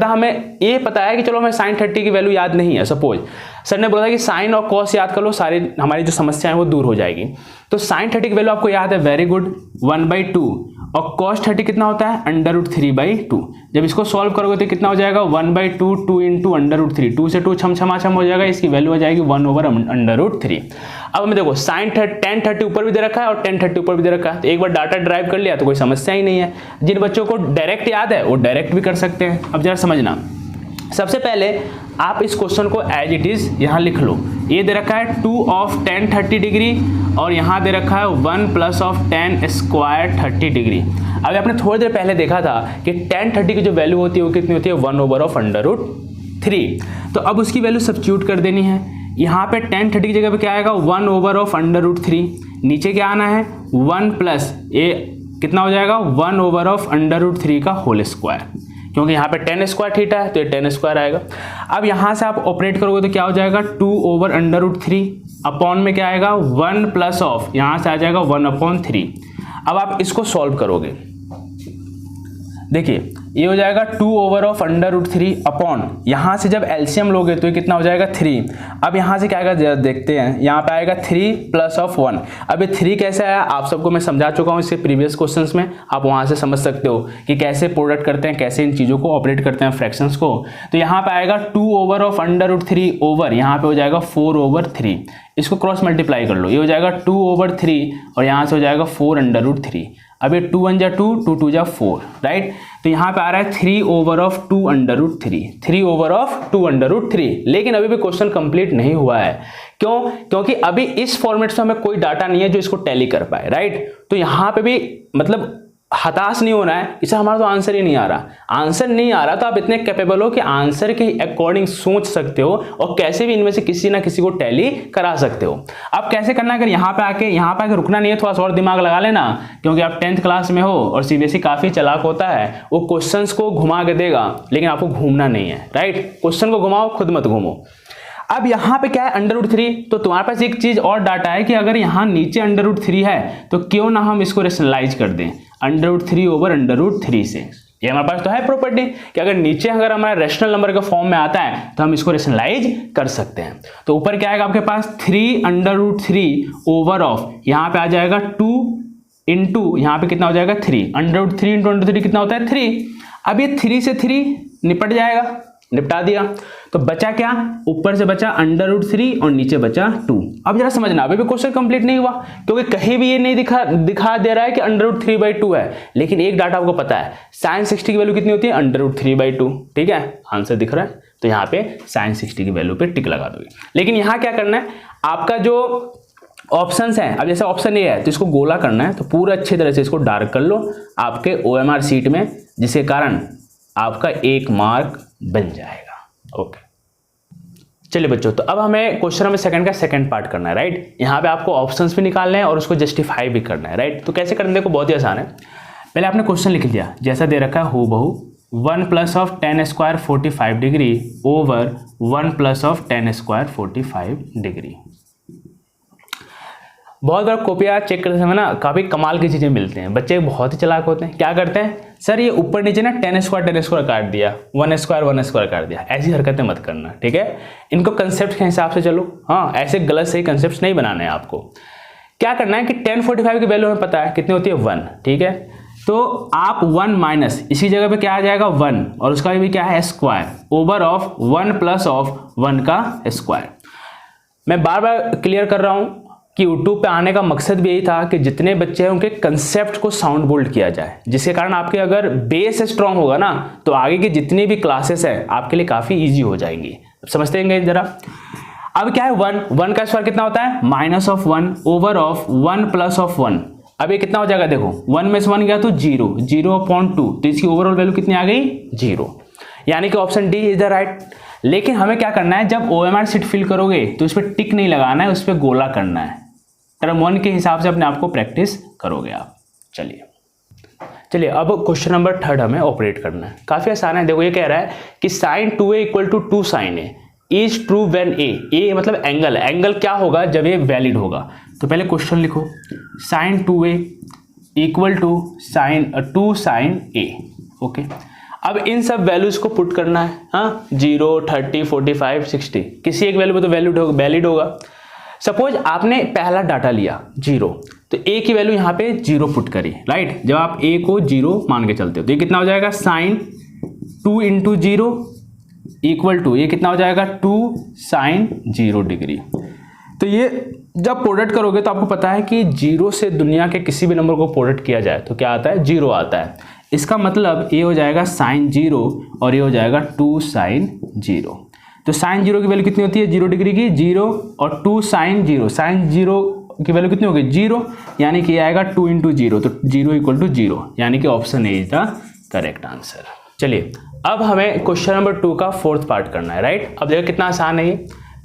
हमें ये पता है कि चलो हमें sin 30 की वैल्यू याद नहीं है, सपोज सर ने बोला कि साइन और कॉस याद कर लो, सारी हमारी जो समस्या है वो दूर हो जाएगी। तो sin 30 की वैल्यू आपको याद है, वेरी गुड, 1/2, और cos 30 कितना होता है √3/2। जब इसको सॉल्व करोगे तो कितना हो जाएगा 1/2, 2 × √3, 2 से 2 छम हो जाएगा, इसकी वैल्यू हो जाएगी 1/√3। अब हमें देखो tan 30 ऊपर भी दे रखा है और tan 30 ऊपर भी दे रखा है, तो एक बार डाटा ड्राइव कर लिया तो कोई समस्या ही नहीं है। जिन बच्चों को डायरेक्ट याद है वो डायरेक्ट भी कर सकते हैं। अब जरा समझना, सबसे पहले आप इस क्वेश्चन को एज इट इज यहाँ लिख लो। ये दे रखा है 2 of tan 30 डिग्री और यहाँ दे रखा है 1 + of tan स्क्वायर 30 डिग्री। अब आपने थोड़ी देर पहले देखा था कि tan 30 की जो वैल्यू होती है वो कितनी होती है 1/√3। तो अब उसकी वैल्यू सब्स्टिट्यूट कर देनी है। यहाँ पे tan 30 की जगह पे क्या आएगा 1/√3, नीचे क्या आना है 1 प्लस ये कितना हो जाएगा 1/√3 का होल स्क्वायर, क्योंकि यहाँ पे tan स्क्वायर थीटा है तो ये tan स्क्वायर आएगा। अब यहाँ से आप ऑपरेट करोगे तो क्या हो जाएगा 2/√3 अपॉन में क्या आएगा 1 प्लस ऑफ, यहाँ से आ जाएगा 1/3। अब आप इसको सॉल्व करोगे, देखिए ये हो जाएगा 2/√3 अपॉन, यहाँ से जब एलसीएम लोगे तो ये कितना हो जाएगा 3। अब यहाँ से क्या आएगा देखते हैं, यहाँ पे आएगा 3 + 1। अब ये 3 कैसे आया आप सबको मैं समझा चुका हूँ इसके प्रीवियस क्वेश्चंस में, आप वहाँ से समझ सकते हो कि कैसे प्रोडक्ट करते हैं, कैसे इन चीज़ों को ऑपरेट करते हैं फ्रैक्शंस को। तो यहाँ पे आएगा 2/√3 ओवर, यहाँ पे हो जाएगा 4/3। इसको क्रॉस मल्टीप्लाई कर लो, ये हो जाएगा 2/3 और यहाँ से हो जाएगा 4/3। अब ये 2 × 2, 2 × 2 4, राइट। तो यहाँ पे आ रहा है 3/2√3, 3/2√3। लेकिन अभी भी क्वेश्चन कंप्लीट नहीं हुआ है, क्यों? क्योंकि अभी इस फॉर्मेट से हमें कोई डाटा नहीं है जो इसको टैली कर पाए, राइट। तो यहाँ पे भी मतलब हताश नहीं होना है, इससे हमारा तो आंसर ही नहीं आ रहा। आंसर नहीं आ रहा तो आप इतने कैपेबल हो कि आंसर के अकॉर्डिंग सोच सकते हो और कैसे भी इनमें से किसी ना किसी को टैली करा सकते हो। अब कैसे करना है, अगर यहाँ पे आके रुकना नहीं है, थोड़ा सा और दिमाग लगा लेना, क्योंकि आप 10th क्लास में हो और सीबीएसई काफी चालाक होता है, वो क्वेश्चंस को घुमा के देगा लेकिन आपको घूमना नहीं है, राइट। क्वेश्चन को घुमाओ, खुद मत घूमो। अब यहाँ पे क्या है √3, तो तुम्हारे पास एक चीज और डाटा है कि अगर यहाँ नीचे √3 है तो क्यों ना हम इसको रेशनलाइज कर दें √3/√3 से। ये हमारे पास तो है प्रॉपर्टी कि अगर हमारा रैशनल नंबर के फॉर्म में आता है तो हम इसको रेशनलाइज कर सकते हैं। तो ऊपर क्या आएगा आपके पास 3/√3 ओवर ऑफ, यहाँ पे आ जाएगा 2 इंटू यहाँ पे कितना हो जाएगा 3, √3 × √3 कितना होता है 3। अब ये 3 से 3 निपट जाएगा, निपटा दिया, तो बचा क्या, ऊपर से बचा √3 और नीचे बचा 2। अब जरा समझना, अभी भी क्वेश्चन कंप्लीट नहीं हुआ क्योंकि कहीं भी ये नहीं दिखा दे रहा है कि √3/2 है, लेकिन एक डाटा आपको पता है sin 60 की वैल्यू कितनी होती है √3/2, ठीक है, आंसर दिख रहा है। तो यहाँ पे sin 60 की वैल्यू पे टिक लगा दोगे। लेकिन यहाँ क्या करना है, आपका जो ऑप्शंस हैं, अब जैसे ऑप्शन ए है तो इसको गोला करना है, तो पूरा अच्छी तरह से इसको डार्क कर लो आपके OMR सीट में, जिसके कारण आपका 1 मार्क बन जाएगा। ओके, चलिए बच्चों, तो अब हमें क्वेश्चन नंबर सेकंड का सेकंड पार्ट करना है, राइट। यहाँ पे आपको ऑप्शंस भी निकालने हैं और उसको जस्टिफाई भी करना है, राइट। तो कैसे करने को बहुत ही आसान है। पहले आपने क्वेश्चन लिख लिया जैसा दे रखा है हूबहू 1 plus of ten square 45 degree over 1 plus of ten square 45 degree. बहुत बार कॉपियाँ चेक करते समय ना काफ़ी कमाल की चीज़ें मिलते हैं। बच्चे बहुत ही चालाक होते हैं, क्या करते हैं, सर ये ऊपर नीचे ना टेन स्क्वायर काट दिया, 1 स्क्वायर काट दिया। ऐसी हरकतें मत करना, ठीक है। इनको कंसेप्ट के हिसाब से चलो, हाँ, ऐसे गलत सही कंसेप्ट नहीं बनाने हैं आपको। क्या करना है कि 1045 की वैल्यू हमें पता है कितनी होती है 1, ठीक है। तो आप 1 माइनस इसी जगह पे क्या आ जाएगा 1 और उसका भी क्या है square over of 1 plus of 1 का स्क्वायर। मैं बार बार क्लियर कर रहा हूँ कि यूट्यूब पे आने का मकसद भी यही था कि जितने बच्चे हैं उनके कंसेप्ट को साउंड बोल्ड किया जाए, जिसके कारण आपके अगर बेस स्ट्रांग होगा ना तो आगे की जितनी भी क्लासेस है आपके लिए काफ़ी इजी हो जाएंगी। समझते हैं जरा। अब क्या है 1 का स्क्वायर कितना होता है minus of 1 over of 1 plus of 1। अब ये कितना हो जाएगा, देखो 1 में से 1 गया तो 0/2, तो इसकी ओवरऑल वैल्यू कितनी आ गई 0, यानी कि option D is the right. लेकिन हमें क्या करना है, जब OMR शीट फिल करोगे तो उस पर टिक नहीं लगाना है, उस पर गोला करना है। टर्म 1 के हिसाब से अपने आप को प्रैक्टिस करोगे आप। चलिए अब क्वेश्चन नंबर 3 हमें ऑपरेट करना है। काफ़ी आसान है। देखो ये कह रहा है कि sin 2a = 2 sin a is true when a मतलब एंगल, एंगल क्या होगा जब ये वैलिड होगा। तो पहले क्वेश्चन लिखो sin 2a = 2 sin a, okay. अब इन सब वैल्यूज को पुट करना है, हाँ, 0, 30, 45, 60, किसी एक वैल्यू पे तो वैलिड होगा। सपोज आपने पहला डाटा लिया 0, तो a की वैल्यू यहाँ पे 0 पुट करी, राइट। जब आप a को 0 मान के चलते हो तो ये कितना हो जाएगा sin 2 × 0 इक्वल टू ये कितना हो जाएगा 2 sin 0 डिग्री। तो ये जब प्रोडक्ट करोगे तो आपको पता है कि 0 से दुनिया के किसी भी नंबर को प्रोडक्ट किया जाए तो क्या आता है 0 आता है। इसका मतलब ये हो जाएगा sin 0 और ये हो जाएगा 2 sin 0। तो sin 0 की वैल्यू कितनी होती है 0 डिग्री की 0 और 2 sin 0, sin 0 की वैल्यू कितनी होगी 0, यानी कि आएगा 2 × 0, तो 0 = 0, यानी कि option A is the correct answer. चलिए अब हमें क्वेश्चन नंबर 2 का 4th पार्ट करना है, राइट। अब देखो कितना आसान है ये।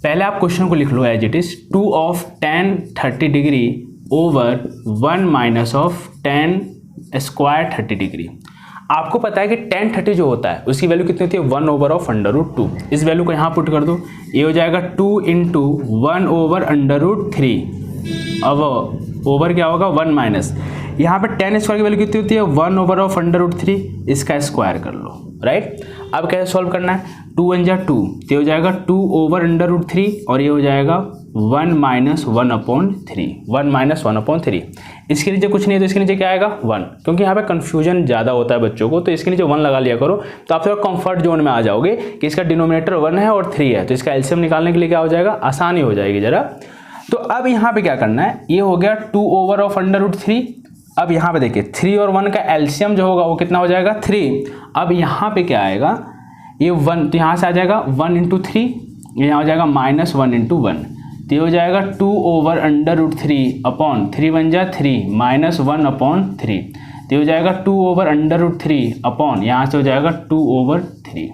पहले आप क्वेश्चन को लिख लो as it is 2 of tan 30 degree over 1 minus of tan square 30 degree. आपको पता है कि tan 30 जो होता है उसकी वैल्यू कितनी होती है 1 ओवर ऑफ √2। इस वैल्यू को यहाँ पुट कर दो, ये हो जाएगा 2 × 1 ओवर √3। अब ओवर क्या होगा 1 माइनस, यहाँ पे tan स्क्वायर की वैल्यू कितनी होती है 1 ओवर ऑफ √3, इसका स्क्वायर कर लो, राइट। अब कैसे सॉल्व करना है, 2 × 2 तो हो जाएगा 2 ओवर √3 और ये हो जाएगा 1 - 1/3, 1 - 1/3। इसके नीचे कुछ नहीं है तो इसके नीचे क्या आएगा 1, क्योंकि यहाँ पे कंफ्यूजन ज़्यादा होता है बच्चों को, तो इसके नीचे 1 लगा लिया करो तो आप थोड़ा कंफर्ट जोन में आ जाओगे कि इसका डिनोमिनेटर 1 है और 3 है, तो इसका एलसीएम निकालने के लिए क्या हो जाएगा आसानी हो जाएगी ज़रा। तो अब यहाँ पे क्या करना है, ये हो गया 2 ओवर ऑफ √3। अब यहाँ पे देखिए 3 और 1 का एलसीएम जो होगा वो कितना हो जाएगा 3। अब यहाँ पे क्या आएगा, ये 1 तो यहाँ से आ जाएगा 1 × 3, यहाँ हो जाएगा -1 × 1, तो ये हो जाएगा 2 ओवर √3 अपॉन 3 × 1 = 3 -1/3, तो ये हो जाएगा 2 ओवर √3 अपॉन यहाँ से हो जाएगा 2 ओवर 3।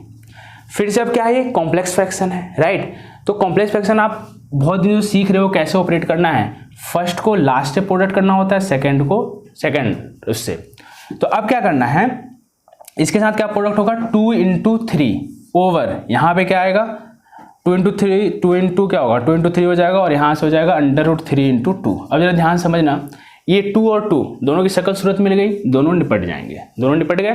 फिर से अब क्या है, ये कॉम्प्लेक्स फ्रैक्शन है, राइट। तो कॉम्प्लेक्स फ्रैक्शन आप बहुत दिनों से सीख रहे हो कैसे ऑपरेट करना है। फर्स्ट को लास्ट से प्रोडक्ट करना होता है, सेकंड को सेकंड उससे। तो अब क्या करना है, इसके साथ क्या प्रोडक्ट होगा 2 × 3 ओवर यहाँ पे क्या आएगा 2 × 3, 2 × क्या होगा 2 × 3 हो जाएगा और यहाँ से हो जाएगा √3 × 2। अब जरा ध्यान समझना, ये 2 और 2 दोनों की शक्ल सूरत मिल गई, दोनों निपट जाएंगे, दोनों निपट गए।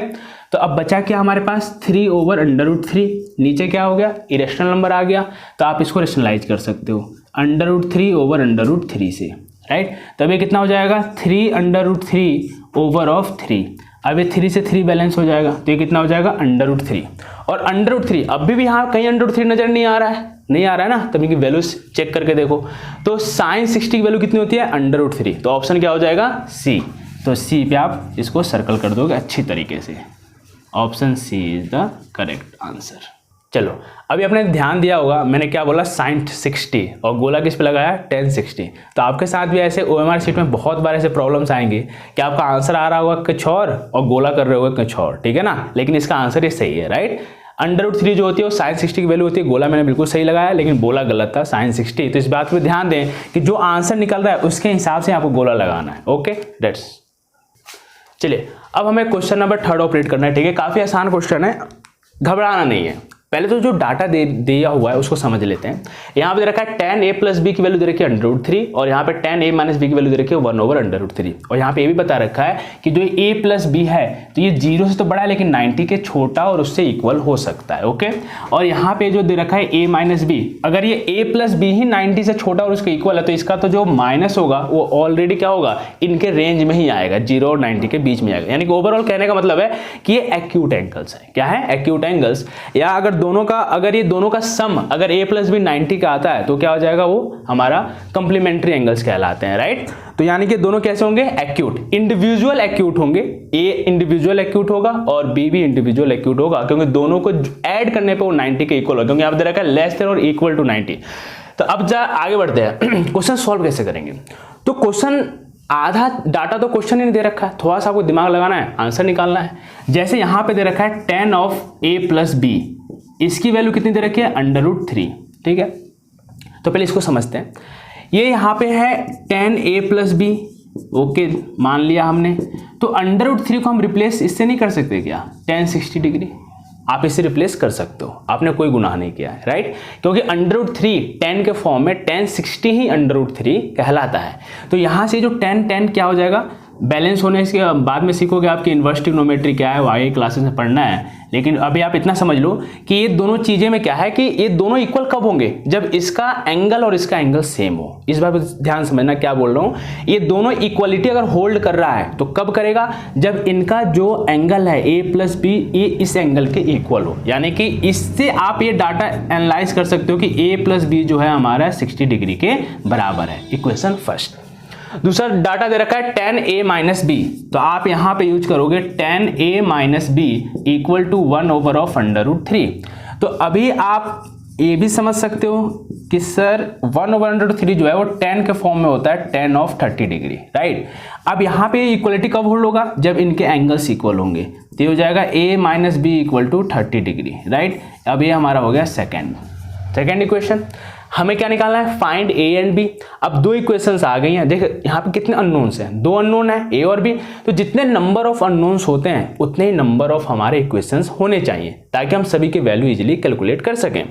तो अब बचा क्या हमारे पास 3 ओवर √3, नीचे क्या हो गया इरेशनल नंबर आ गया, तो आप इसको रेशनलाइज कर सकते हो √3 ओवर √3 से, राइट। तब ये कितना हो जाएगा 3 √3 ओवर ऑफ 3। अब ये 3 से 3 बैलेंस हो जाएगा, तो ये कितना हो जाएगा √3 और √3 अभी भी यहाँ कहीं √3 नजर नहीं आ रहा है, नहीं आ रहा है ना, तब इनकी वैल्यूज चेक करके देखो। तो sin 60 की वैल्यू कितनी होती है √3, तो ऑप्शन क्या हो जाएगा सी। तो सी पे आप इसको सर्कल कर दोगे अच्छी तरीके से, option C is the correct answer. चलो अभी आपने ध्यान दिया होगा मैंने क्या बोला sin 60 और गोला किस पे लगाया tan 60। तो आपके साथ भी ऐसे OMR शीट में बहुत बार ऐसे प्रॉब्लम्स आएंगे कि आपका आंसर आ रहा होगा कुछ और गोला कर रहे होगे कुछ और, ठीक है ना, लेकिन इसका आंसर ये सही है, राइट। √3 जो होती है वो sin 60 की वैल्यू होती है। गोला मैंने बिल्कुल सही लगाया, लेकिन बोला गलत था, sin 60। तो इस बात पे ध्यान दें कि जो आंसर निकल रहा है उसके हिसाब से आपको गोला लगाना है। Okay that's. चलिए अब हमें क्वेश्चन नंबर 3 ऑपरेट करना है। ठीक है, काफी आसान क्वेश्चन है, घबराना नहीं है। पहले तो जो डाटा दिया हुआ है उसको समझ लेते हैं। यहाँ पे दे रखा है tan a + b की वैल्यू दे रखी है √3 और यहाँ पे tan a - b की वैल्यू दे रखी है 1/√3 और यहाँ पे ये भी बता रखा है कि जो a + b है तो ये 0 से तो बड़ा है लेकिन 90 के छोटा और उससे इक्वल हो सकता है। ओके, और यहाँ पे जो दे रखा है a - b, अगर ये a + b ही 90 से छोटा और उसके इक्वल है तो इसका तो जो माइनस होगा वो ऑलरेडी क्या होगा, इनके रेंज में ही आएगा, 0 और 90 के बीच में आएगा। यानी कि ओवरऑल कहने का मतलब है कि ये एक्यूट एंगल्स है। क्या है? Acute angles. या अगर ये दोनों का सम अगर a + b 90 का आता है तो क्या हो जाएगा, वो हमारा कंप्लीमेंट्री एंगल्स कहलाते हैं। राइट, तो यानी कि दोनों कैसे होंगे, एक्यूट, इंडिविजुअल एक्यूट होंगे। a इंडिविजुअल एक्यूट होगा और b भी इंडिविजुअल एक्यूट होगा, क्योंकि दोनों को ऐड करने पे वो 90 के इक्वल होगा, क्योंकि यहाँ पे दे रखा है लेस देन और इक्वल टू 90। तो अब आगे बढ़ते हैं, क्वेश्चन सॉल्व कैसे करेंगे। तो क्वेश्चन आधा डाटा तो क्वेश्चन ही नहीं दे रखा है, थोड़ा सा आपको दिमाग लगाना है, आंसर निकालना है। जैसे यहाँ पे दे रखा है tan of a + b, इसकी वैल्यू कितनी दे रखी है, √3। ठीक है, तो पहले इसको समझते हैं। ये यहाँ पे है tan a + b, ओके मान लिया हमने। तो √3 को हम रिप्लेस इससे नहीं कर सकते क्या, tan 60 डिग्री, आप इससे रिप्लेस कर सकते हो, आपने कोई गुनाह नहीं किया है। राइट, क्योंकि √3 tan के फॉर्म में tan 60 ही √3 कहलाता है। तो यहाँ से जो tan क्या हो जाएगा, बैलेंस होने के बाद में सीखोगे आपकी इन्वर्स ट्रिग्नोमेट्री क्या है, वो आगे क्लासेस में पढ़ना है। लेकिन अभी आप इतना समझ लो कि ये दोनों चीजें में क्या है कि ये दोनों इक्वल कब होंगे, जब इसका एंगल और इसका एंगल सेम हो। इस बात पर ध्यान समझना क्या बोल रहा हूँ। ये दोनों इक्वलिटी अगर होल्ड कर रहा है तो कब करेगा, जब इनका जो एंगल है a + b ये इस एंगल के इक्वल हो। यानी कि इससे आप ये डाटा एनालाइज कर सकते हो कि a + b जो है हमारा 60 डिग्री के बराबर है। Equation first. दूसरा डाटा दे रखा है tan a - b, तो आप यहां पे यूज करोगे tan a - b = 1/√3। तो अभी आप ये भी समझ सकते हो कि सर 1/√3 जो है वो tan के फॉर्म में होता है tan of 30 डिग्री। राइट, अब यहाँ पे इक्वलिटी कब होल्ड होगा, जब इनके एंगल्स इक्वल होंगे। तो ये हो जाएगा a - b = 30 डिग्री। राइट, अब ये हमारा हो गया सेकेंड इक्वेशन। हमें क्या निकालना है, फाइंड a एंड b। अब दो इक्वेशंस आ गई हैं। देख यहाँ पे कितने अननोन्स हैं, 2 अननोन है a और b। तो जितने नंबर ऑफ अननोन्स होते हैं उतने ही नंबर ऑफ हमारे इक्वेशंस होने चाहिए, ताकि हम सभी की वैल्यू इजीली कैलकुलेट कर सकें।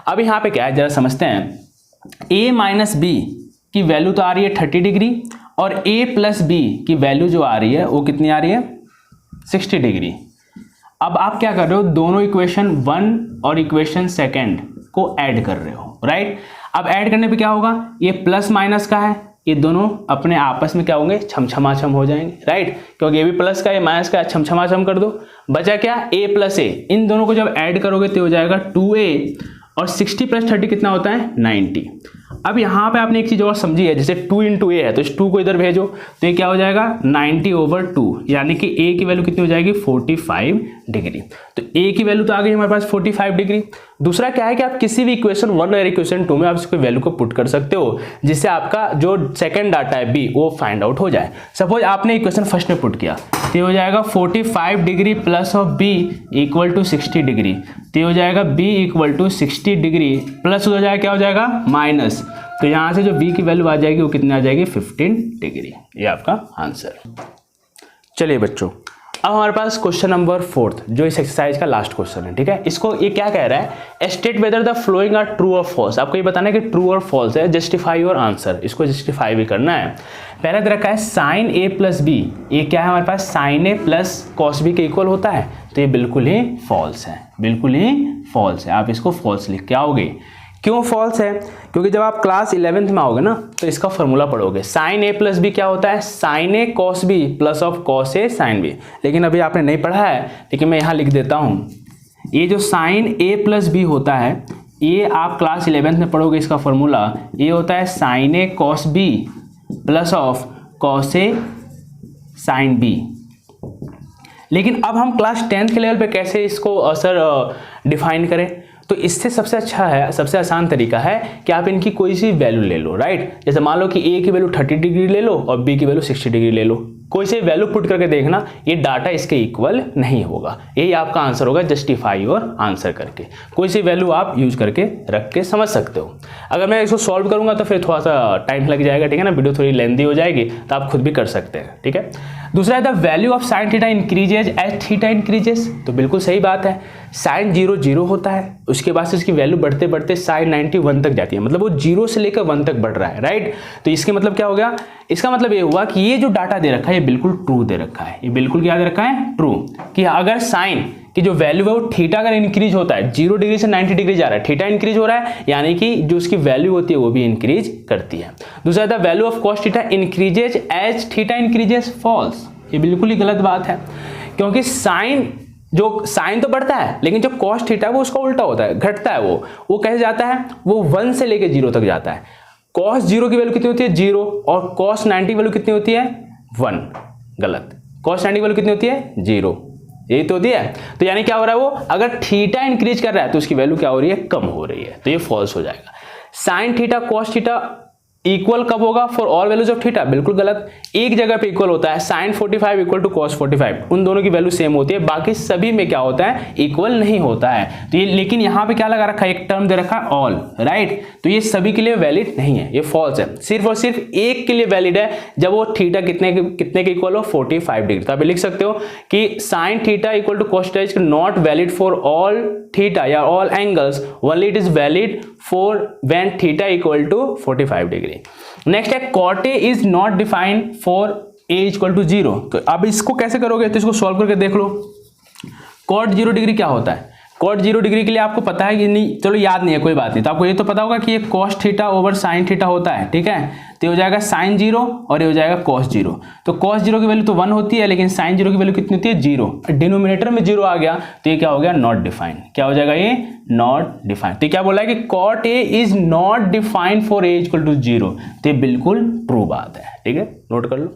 अब यहाँ पे क्या है, जरा समझते हैं। a - b की वैल्यू तो आ रही है 30 डिग्री और a + b की वैल्यू जो आ रही है वो कितनी आ रही है, 60 डिग्री। अब आप क्या कर रहे हो, दोनों इक्वेशन 1 और इक्वेशन सेकेंड को ऐड कर रहे हो। राइट, अब ऐड करने पे क्या होगा, ये प्लस माइनस का है, ये दोनों अपने आपस में क्या होंगे, छमछमाछम हो जाएंगे। राइट, क्योंकि ये भी प्लस का ये माइनस का, छमछमाछम कर दो, बचा क्या, a + a। इन दोनों को जब ऐड करोगे तो हो जाएगा 2a और 60 + 30 कितना होता है, 90। अब यहाँ पे आपने एक चीज और समझी है, जैसे 2 × a है तो इस 2 को इधर भेजो तो ये क्या हो जाएगा 90/2, यानी कि a की वैल्यू कितनी हो जाएगी 45 डिग्री। तो a की वैल्यू तो आ गई हमारे पास 45 डिग्री। दूसरा क्या है कि आप किसी भी इक्वेशन 1 और इक्वेशन 2 में आप इसको वैल्यू को पुट कर सकते हो, जिससे आपका जो सेकंड डाटा है b वो फाइंड आउट हो जाए। सपोज आपने इक्वेशन फर्स्ट में पुट किया तो हो जाएगा 45 degree plus of b = 60 degree. तो हो जाएगा b = 60 डिग्री प्लस हो जाएगा क्या हो जाएगा माइनस। तो यहाँ से जो b की वैल्यू आ जाएगी वो कितनी आ जाएगी 15 डिग्री। ये आपका आंसर। चलिए बच्चों, अब हमारे पास क्वेश्चन नंबर 4 जो इस एक्सरसाइज का लास्ट क्वेश्चन है। ठीक है, इसको ये क्या कह रहा है, state whether the following are true और फॉल्स। आपको ये बताना है कि ट्रू और फॉल्स है, जस्टिफाई योर आंसर। इसको जस्टिफाई भी करना है। पहला दे रखा है sin a + b, ये क्या है हमारे पास sin a + cos b के इक्वल होता है, तो ये बिल्कुल ही फॉल्स है, बिल्कुल ही फॉल्स है। आप इसको फॉल्स लिख के आओगे। क्यों फॉल्स है, क्योंकि जब आप क्लास 11th में आओगे ना तो इसका फॉर्मूला पढ़ोगे। sin a + b क्या होता है, sin a cos b plus of cos a sin b। लेकिन अभी आपने नहीं पढ़ा है, लेकिन मैं यहाँ लिख देता हूँ। ये जो sin a + b होता है ये आप क्लास 11th में पढ़ोगे। इसका फॉर्मूला ये होता है sin a cos b plus of cos a sin b। लेकिन अब हम क्लास 10th के लेवल पे कैसे इसको असर डिफाइन करें, तो इससे सबसे अच्छा है, सबसे आसान तरीका है कि आप इनकी कोई सी वैल्यू ले लो। राइट, जैसे मान लो कि a की वैल्यू 30 डिग्री ले लो और b की वैल्यू 60 डिग्री ले लो। कोई से वैल्यू पुट करके देखना, ये डाटा इसके इक्वल नहीं होगा। यही आपका आंसर होगा जस्टिफाई और आंसर करके। कोई सी वैल्यू आप यूज करके रख के समझ सकते हो। अगर मैं इसको सॉल्व करूंगा तो फिर थोड़ा सा टाइम लग जाएगा, ठीक है ना, वीडियो थोड़ी लेंदी हो जाएगी, तो आप खुद भी कर सकते हैं, ठीक है। दूसरा है the value of sine theta increases as theta increases. तो बिल्कुल सही बात है, साइन 0 0 होता है, उसके बाद से इसकी वैल्यू बढ़ते बढ़ते साइन 90 1 तक जाती है, मतलब वो 0 से लेकर 1 तक बढ़ रहा है, राइट। तो इसके मतलब क्या हो गया, इसका मतलब ये हुआ कि ये जो डाटा दे रखा है ये बिल्कुल ट्रू दे रखा है, ये बिल्कुल क्या दे रखा है, ट्रू, कि अगर साइन की जो वैल्यू है वो थीटा अगर इंक्रीज होता है, 0 डिग्री से 90 डिग्री जा रहा है, थीटा इंक्रीज हो रहा है, यानी कि जो उसकी वैल्यू होती है वो भी इंक्रीज करती है। दूसरा the value of cos theta increases as theta increases false. ये बिल्कुल ही गलत बात है, क्योंकि साइन तो बढ़ता है लेकिन जो कॉस थीटा है वो उसका उल्टा होता है, घटता है। वो कैसे जाता है, वो 1 से लेके 0 तक जाता है। कॉस 0 की वैल्यू कितनी होती है, 0, और कॉस 90 की वैल्यू कितनी होती है, 1। गलत, कॉस 90 की वैल्यू कितनी होती है, 0, यही तो होती है। तो यानी क्या हो रहा है, वो अगर थीटा इंक्रीज कर रहा है तो उसकी वैल्यू क्या हो रही है, कम हो रही है, तो ये फॉल्स हो जाएगा। Sine theta cos theta equal कब होगा, for all values of theta, बिल्कुल गलत। एक जगह पे इक्वल होता है, साइन 45 इक्वल टू कॉस 45, उन दोनों की वैल्यू सेम होती है, बाकी सभी में क्या होता है, इक्वल नहीं होता है। तो ये, लेकिन यहाँ पे क्या लगा रखा है, एक टर्म दे रखा है ऑल, राइट, तो ये सभी के लिए वैलिड नहीं है, ये फॉल्स है। सिर्फ और सिर्फ एक के लिए वैलिड है, जब वो थीटा कितने के इक्वल हो, 45 डिग्री। तो आप लिख सकते हो कि sine theta equal to cos theta is not valid for all theta या all angles, only it is valid for when theta equal to 45 degree. Next है cot A is not defined for A equal to 0। तो अब इसको कैसे करोगे, तो इसको solve करके देख लो। कॉट 0 डिग्री क्या होता है, कॉट 0 डिग्री के लिए आपको पता है कि नहीं, चलो याद नहीं है कोई बात नहीं, तो आपको ये तो पता होगा कि ये cos theta over sine theta होता है, ठीक है। तो ये हो जाएगा साइन 0 और ये हो जाएगा कॉस 0। तो कॉस 0 की वैल्यू तो 1 होती है, लेकिन साइन 0 की वैल्यू कितनी होती है, 0। डिनोमिनेटर में 0 आ गया तो ये क्या हो गया, नॉट डिफाइंड। क्या हो जाएगा ये, नॉट डिफाइंड। तो क्या बोला है कि cot A is not defined for A equal to 0। तो ये बिल्कुल ट्रू बात है, ठीक है, नोट कर लो।